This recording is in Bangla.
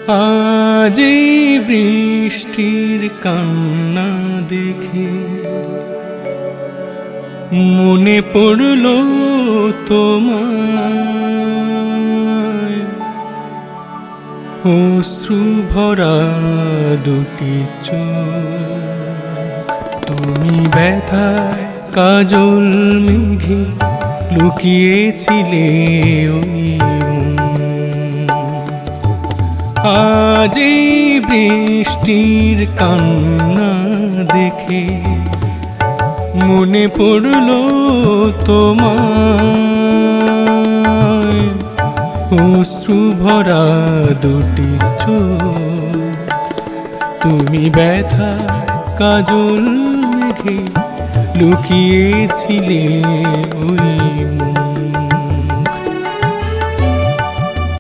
আজ এই বৃষ্টির কান্না দেখে মনে পড়ল তোমায়, অশ্রু ভরা দুটি চোখ। তুমি ব্যথায় কাজল মেঘে লুকিয়েছিলে ওই মন। আজ এই বৃষ্টির কান্না দেখে মনে পড়ল তোমায়, অশ্রু ভরা দুটি চোখ। তুমি ব্যথা কাজল মেঘে লুকিয়েছিলে ওই